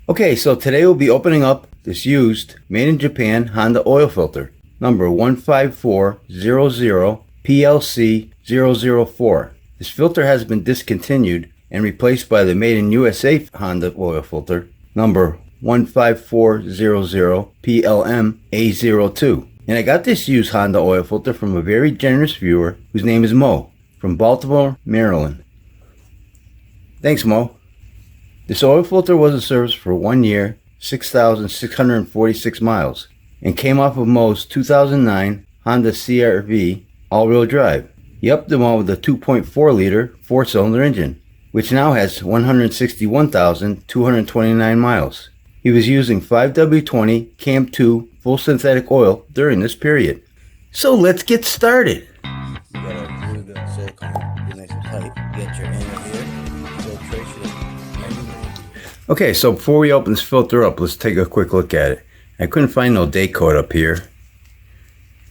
Okay, so today we'll be opening up this used, made in Japan Honda oil filter, number 15400 PLC 004. This filter has been discontinued and replaced by the made in USA Honda oil filter, number 15400 PLM A02. And I got this used Honda oil filter from a very generous viewer whose name is Mo, from Baltimore, Maryland. Thanks, Mo. This oil filter was in service for 1 year, 6,646 miles, and came off of Mo's 2009 Honda CR-V all-wheel drive. He upped them all with a 2.4-liter four-cylinder engine, which now has 161,229 miles. He was using 5W20 Cam 2 full synthetic oil during this period. So let's get started. You got a really good silicone, get nice and tight, get your inner here, filtration. Okay, so before we open this filter up, let's take a quick look at it. I couldn't find no date code up here.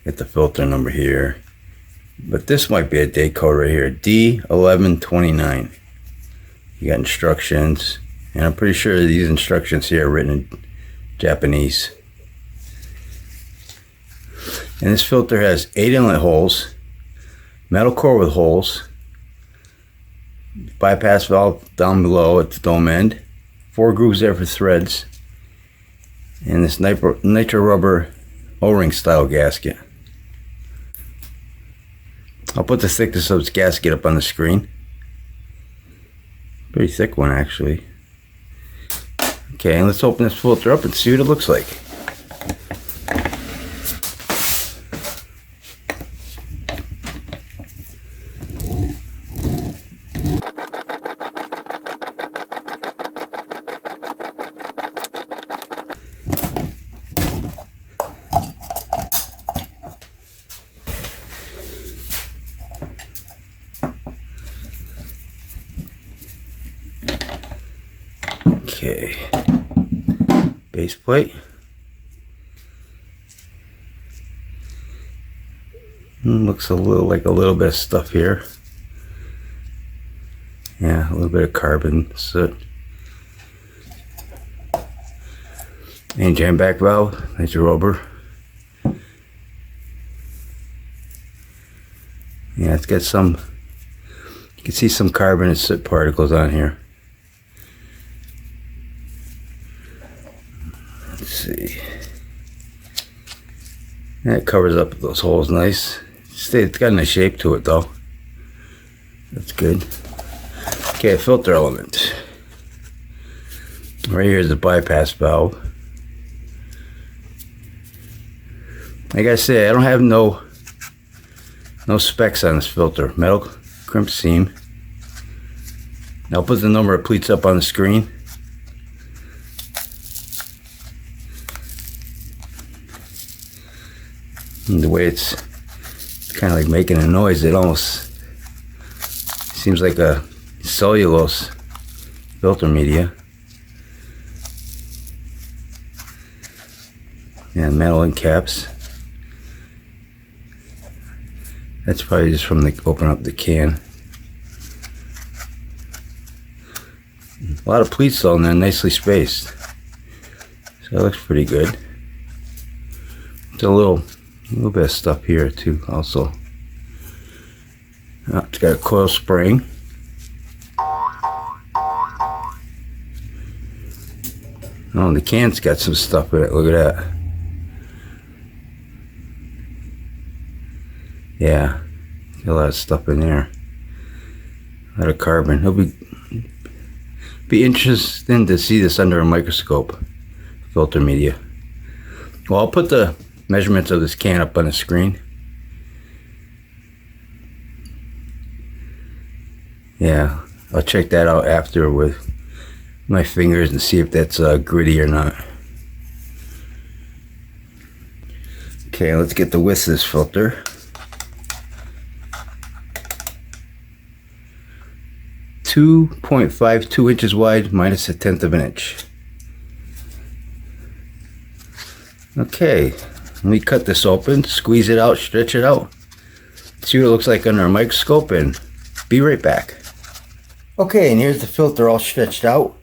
Get the filter number here. But this might be a date code right here, D1129. You got instructions, and I'm pretty sure these instructions here are written in Japanese. And this filter has 8 inlet holes, metal core with holes, bypass valve down below at the dome end, 4 grooves there for threads, and this nitro rubber O-ring style gasket. I'll put the thickness of this gasket up on the screen. Pretty thick one, actually. Okay, and let's open this filter up and see what it looks like. Okay, base plate. Looks a little bit of stuff here. Yeah, a little bit of carbon soot. And jam back valve, that's your rubber. Yeah, it's got some, you can see some carbon and soot particles on here. Let's see. That covers up those holes nice. It's got a nice shape to it though. That's good. Okay, filter element. Right here is the bypass valve. Like I said, I don't have no specs on this filter. Metal crimp seam. I'll put the number of pleats up on the screen. And the way it's kind of like making a noise, it almost seems like a cellulose filter media. And metal end caps. That's probably just from the open up the can. A lot of pleats though, and they're nicely spaced. So it looks pretty good. It's a little bit of stuff here too also. Oh, it's got a coil spring. Oh, the can's got some stuff in it. Look at that. Yeah, got a lot of stuff in there. A lot of carbon. It'll be interesting to see this under a microscope. Filter media. Well, I'll put the measurements of this can up on the screen. Yeah, I'll check that out after with my fingers and see if that's gritty or not. Okay, let's get the width of this filter. .52 inches wide minus 1/10 of an inch. Okay, let me cut this open, squeeze it out, stretch it out, see what it looks like under a microscope, and be right back. Okay, and here's the filter all stretched out.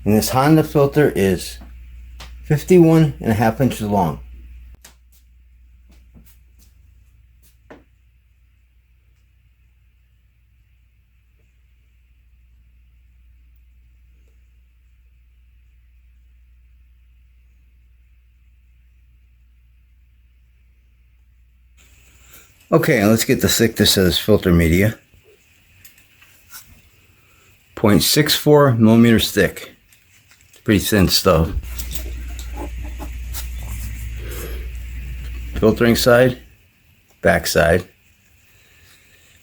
And this Honda filter is 51.5 inches long. Okay, let's get the thickness of this filter media. 0.64 millimeters thick. It's pretty thin stuff. Filtering side, back side.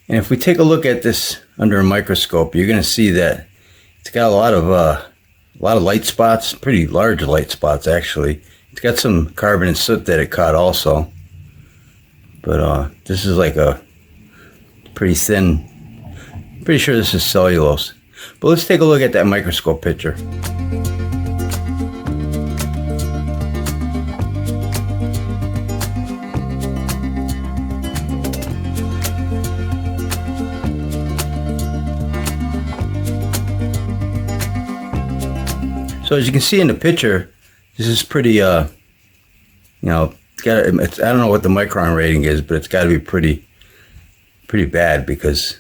And if we take a look at this under a microscope, you're going to see that it's got a lot of light spots, pretty large light spots actually. It's got some carbon and soot that it caught also. But this is like a pretty thin, pretty sure this is cellulose. But let's take a look at that microscope picture. So as you can see in the picture, this is pretty, you know, it's, I don't know what the micron rating is, but it's got to be pretty bad because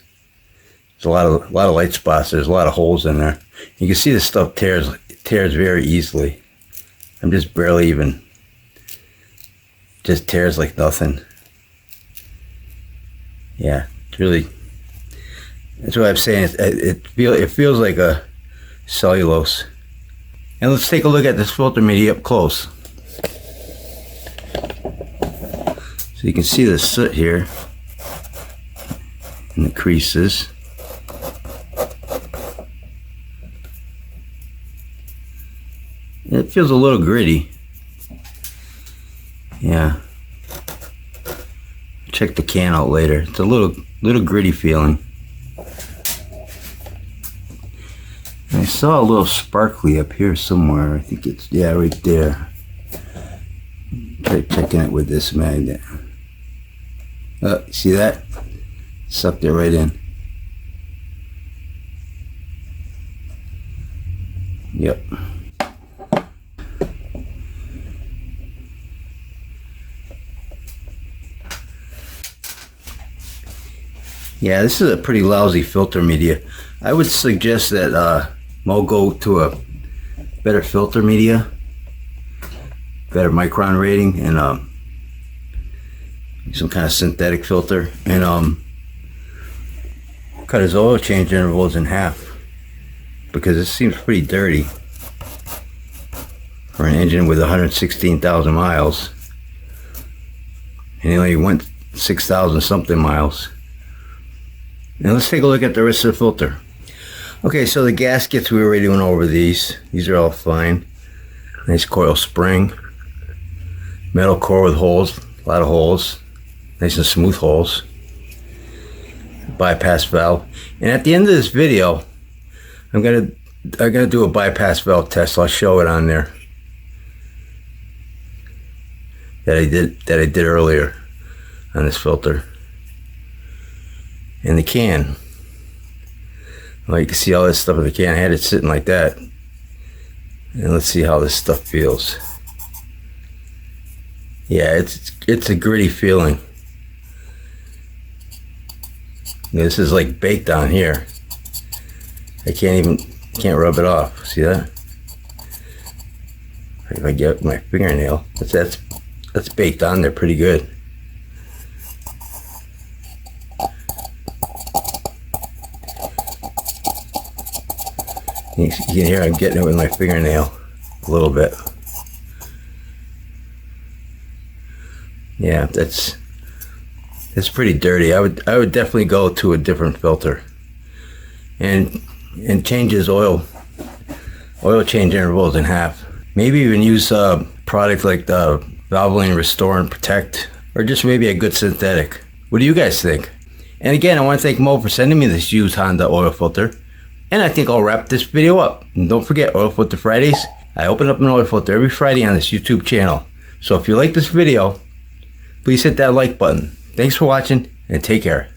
there's a lot of light spots. There's a lot of holes in there. You can see this stuff tears very easily. I'm just barely even, just tears like nothing. Yeah, it's really, that's what I'm saying. It feels like a cellulose. And let's take a look at this filter media up close. So you can see the soot here in the creases. It feels a little gritty. Yeah. Check the can out later. It's a little gritty feeling. I saw a little sparkly up here somewhere. I think it's, yeah, right there. Try checking it with this magnet. See that? Sucked it right in. Yep. Yeah, this is a pretty lousy filter media. I would suggest that Mo go to a better filter media, better micron rating, and some kind of synthetic filter, and cut his oil change intervals in half, because it seems pretty dirty for an engine with 116,000 miles, and he only went 6,000 something miles. Now let's take a look at the rest of the filter. Okay, so the gaskets, we already went over these. These are all fine. Nice coil spring. Metal core with holes, a lot of holes. Nice and smooth holes. Bypass valve. And at the end of this video, I'm gonna do a bypass valve test. I'll show it on there. That I did earlier on this filter. And the can. Well, you can see all this stuff in the can. I had it sitting like that. And let's see how this stuff feels. Yeah, it's a gritty feeling. This is like baked on here. I can't rub it off. See that? If I get my fingernail, that's baked on there pretty good. You can hear I'm getting it with my fingernail a little bit. Yeah, that's pretty dirty. I would definitely go to a different filter and change his oil change intervals in half. Maybe even use a product like the Valvoline Restore and Protect, or just maybe a good synthetic. What do you guys think? And again, I want to thank Mo for sending me this used Honda oil filter. And I think I'll wrap this video up. And don't forget, Oil Filter Fridays. I open up an oil filter every Friday on this YouTube channel. So if you like this video, please hit that like button. Thanks for watching, and take care.